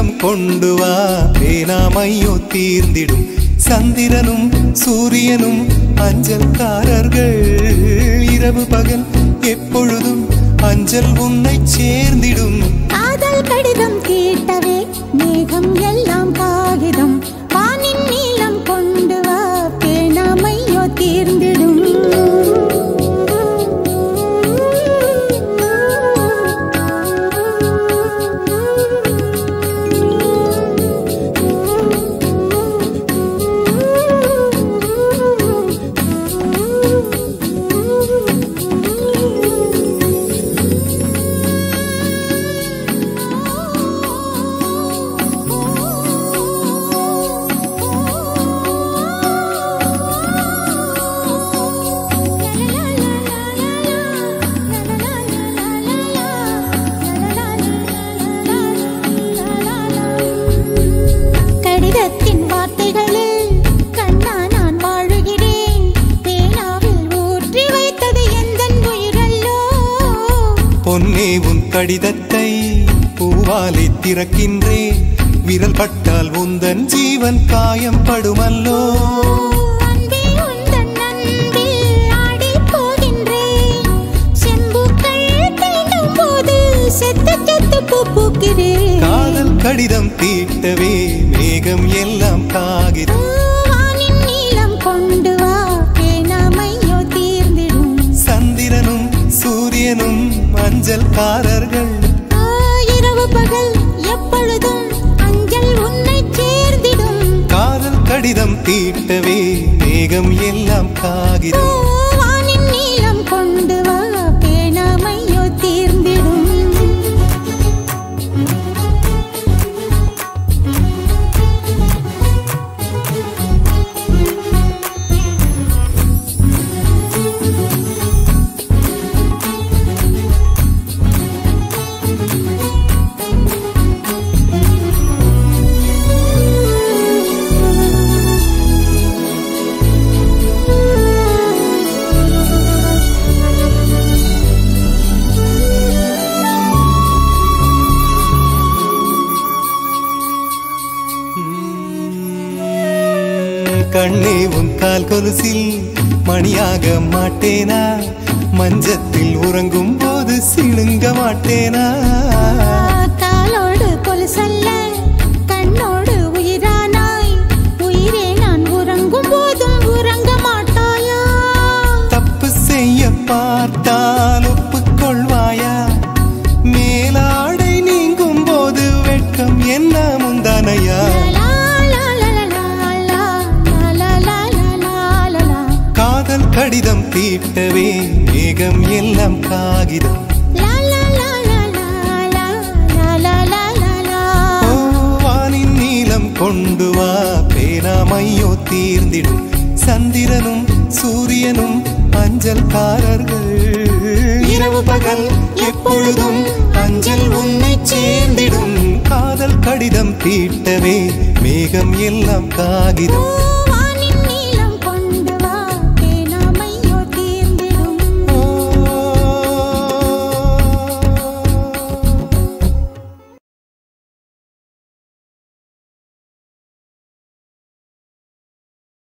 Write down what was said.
நீலம் கொண்டு வா பேனாமையோ தீர்ந்திடும் சந்திரனும் சூரியனும் அஞ்சல்காரர்கள் இரவு பகல் எப்பொழுதும் அஞ்சல் உன்னை சேர்ந்திடும் காதல் கடிதம் கேட்டவே மேகம் எல்லாம் காகிதம் வானின் நீலம் கொண்டு வா பேனாமையோ தீர்ந்திடும் பொன்னே உன் கடிதத்தை பூவாலை திறக்கின்றேன் விரல் பட்டால் உந்தன் ஜீவன் காயம் படுமல்லோ காதல் கடிதம் தீட்டவே மேகம் எல்லாம் காகிதம் நீலம் கொண்டு வா பேனாமையோ தீர்ந்திடும் சந்திரனும் சூரியனும் அஞ்சல்காரர்கள் இரவு பகல் எப்பொழுதும் அஞ்சல் உன்னை சேர்ந்திடும் காதல் கடிதம் தீட்டவே மேகம் எல்லாம் காகிதம் வானின் நீலம் கொண்டு வா பேனாமையோ தீர்ந்திடும் கண்ணே உன் கால் கொலுசில் மணியாக மாட்டேனா மஞ்சத்தில் உறங்கும் போது சிணுங்க மாட்டேனா காலோடு கொலுசல்ல கண்ணோடு உயிரானாய் உயிரே நான் உறங்கும் போதும் உறங்க மாட்டாயா தப்பு செய்ய பார்த்தால் ஒப்புக்கொள்வாயா மேலாடை நீங்கும் போது வெட்கம் என்ன முந்தானையா காதல் கடிதம் தீட்டவே மேகம் எல்லாம் காகிதம் வானின் நீலம் கொண்டு வா பேனாமையோ தீர்ந்திடும் சந்திரனும் சூரியனும் அஞ்சல்காரர்கள் இரவு பகல் எப்பொழுதும் அஞ்சல் உன்னை சேர்ந்திடும் காதல் கடிதம் தீட்டவே மேகம் எல்லாம் காகிதம்